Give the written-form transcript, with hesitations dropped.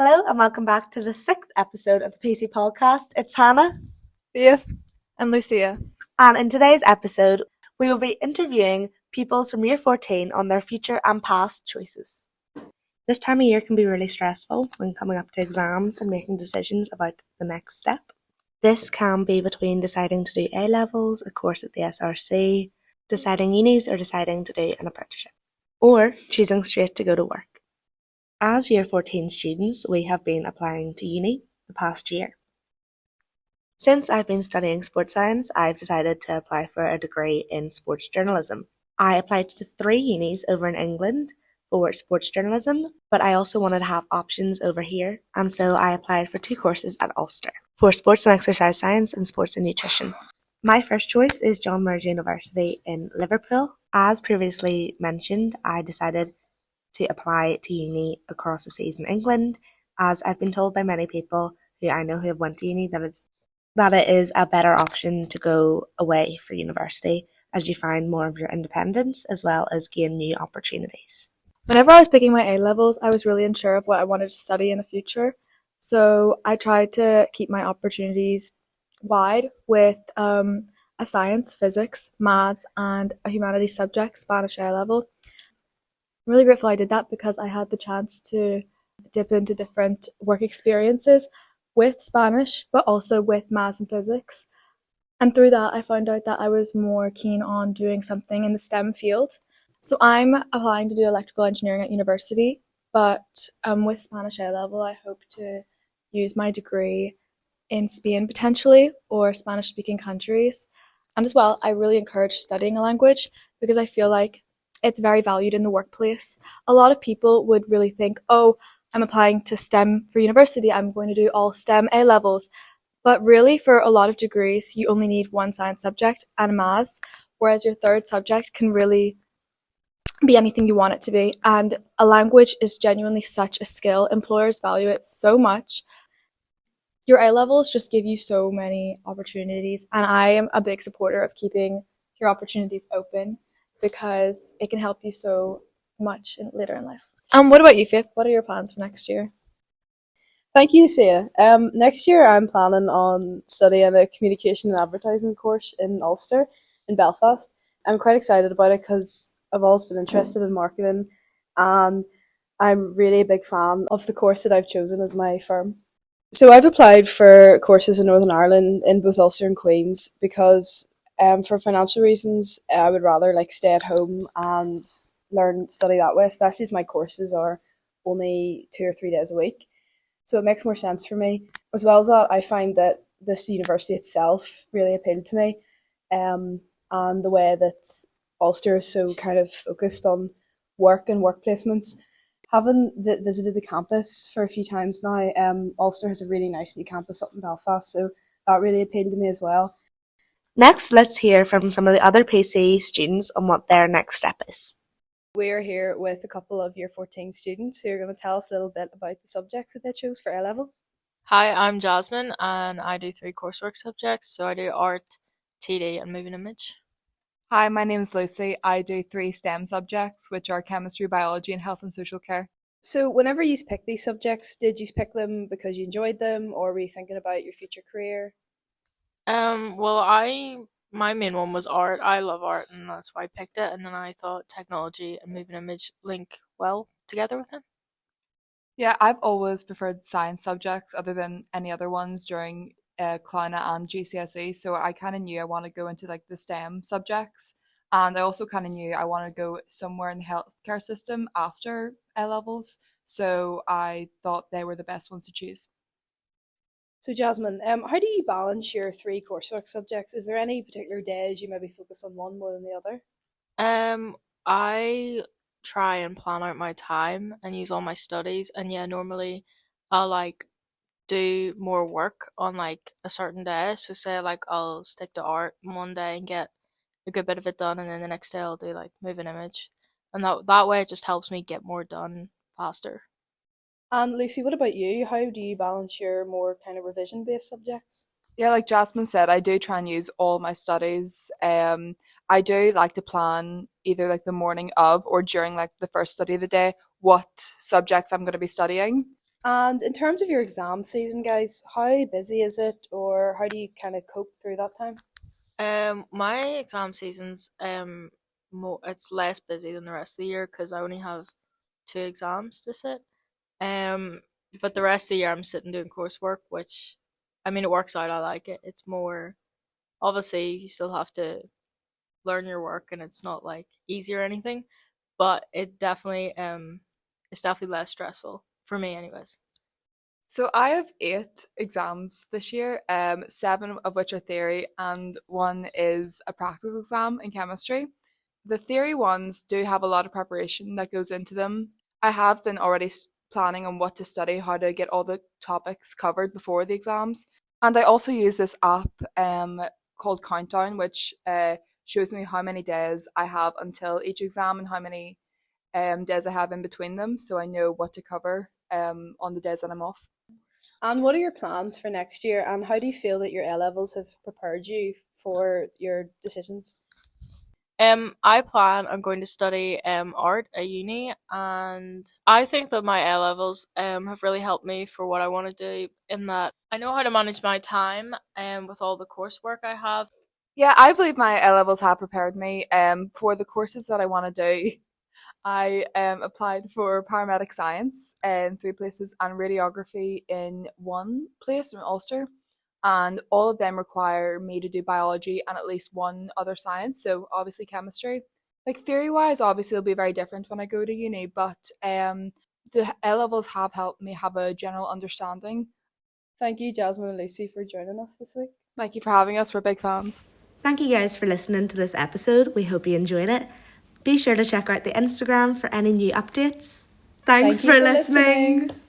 Hello and welcome back to the sixth episode of the PC podcast. It's Hannah, Faith, and Lucia. and in today's episode, we will be interviewing pupils from Year 14 on their future and past choices. This time of year can be really stressful when coming up to exams and making decisions about the next step. This can be between deciding to do A-levels, a course at the SRC, deciding unis, or deciding to do an apprenticeship, or choosing straight to go to work. As Year 14 students, we have been applying to uni the past year. Since I've been studying sports science, I've decided to apply for a degree in sports journalism. I applied to 3 unis over in England for sports journalism, but I also wanted to have options over here, and so I applied for 2 courses at Ulster for sports and exercise science and sports and nutrition. My first choice is John Moores University in Liverpool. As previously mentioned, I decided to apply to uni across the seas in England, as I've been told by many people who I know who have went to uni that it is a better option to go away for university, as you find more of your independence as well as gain new opportunities. Whenever I was picking my A-levels, I was really unsure of what I wanted to study in the future. So I tried to keep my opportunities wide with a science, physics, maths, and a humanities subject, Spanish A-level. I'm really grateful I did that because I had the chance to dip into different work experiences with Spanish, but also with maths and physics. And through that, I found out that I was more keen on doing something in the STEM field. So I'm applying to do electrical engineering at university, but with Spanish A-level, I hope to use my degree in Spain potentially, or Spanish-speaking countries. And as well, I really encourage studying a language because I feel like it's very valued in the workplace. A lot of people would really think, oh, I'm applying to STEM for university, I'm going to do all STEM A-levels. But really, for a lot of degrees, you only need one science subject and maths, whereas your third subject can really be anything you want it to be. And a language is genuinely such a skill. Employers value it so much. Your A-levels just give you so many opportunities, and I am a big supporter of keeping your opportunities open because it can help you so much later in life. What about you, Faith? What are your plans for next year? Thank you, Sia. Next year I'm planning on studying a communication and advertising course in Ulster in Belfast. I'm quite excited about it because I've always been interested in marketing, and I'm really a big fan of the course that I've chosen as my firm. So I've applied for courses in Northern Ireland in both Ulster and Queen's because for financial reasons I would rather stay at home and study that way, especially as my courses are only 2 or 3 days a week. So it makes more sense for me. As well as that, I find that this university itself really appealed to me, and the way that Ulster is so kind of focused on work and work placements. Having visited the campus for a few times now, Ulster has a really nice new campus up in Belfast, so that really appealed to me as well. Next, let's hear from some of the other PC students on what their next step is. We're here with a couple of Year 14 students who are going to tell us a little bit about the subjects that they chose for A-level. Hi, I'm Jasmine and I do 3 coursework subjects. So I do art, TD and moving image. Hi, my name is Lucy. I do 3 STEM subjects, which are chemistry, biology and health and social care. So whenever you picked these subjects, did you pick them because you enjoyed them, or were you thinking about your future career? My main one was art. I love art and that's why I picked it. And then I thought technology and moving image link well together with it. Yeah, I've always preferred science subjects other than any other ones during Clowna and GCSE, so I kind of knew I wanted to go into the STEM subjects, and I also kind of knew I wanted to go somewhere in the healthcare system after A-levels, so I thought they were the best ones to choose. So Jasmine, how do you balance your 3 coursework subjects? Is there any particular days you maybe focus on one more than the other? I try and plan out my time and use all my studies, and yeah, normally I'll do more work on a certain day. So say I'll stick to art one day and get a good bit of it done, and then the next day I'll do moving image, and that way it just helps me get more done faster. And Lucy, what about you? How do you balance your more kind of revision-based subjects? Yeah, like Jasmine said, I do try and use all my studies. I do like to plan either the morning of or during the first study of the day what subjects I'm going to be studying. And in terms of your exam season, guys, how busy is it, or how do you kind of cope through that time? My exam season's it's less busy than the rest of the year because I only have 2 exams to sit. Um, but the rest of the year I'm sitting doing coursework, which I mean it works out. I like it. It's more obviously you still have to learn your work, and it's not like easy or anything, but it's definitely less stressful for me, anyways. So I have 8 exams this year, 7 of which are theory, and one is a practical exam in chemistry. The theory ones do have a lot of preparation that goes into them. I have been already planning on what to study, how to get all the topics covered before the exams. And I also use this app called Countdown, which shows me how many days I have until each exam and how many days I have in between them, so I know what to cover on the days that I'm off. And what are your plans for next year, and how do you feel that your A levels have prepared you for your decisions? I plan on going to study art at uni, and I think that my A levels have really helped me for what I want to do. In that I know how to manage my time with all the coursework I have. Yeah, I believe my A levels have prepared me for the courses that I want to do. I applied for paramedic science in 3 places and radiography in one place in Ulster. And all of them require me to do biology and at least one other science, so obviously chemistry. Like theory wise, obviously it'll be very different when I go to uni, but the A levels have helped me have a general understanding. Thank you, Jasmine and Lucy, for joining us this week. Thank you for having us. We're big fans. Thank you guys for listening to this episode. We hope you enjoyed it. Be sure to check out the Instagram for any new updates. Thanks Thank you for for listening. listening.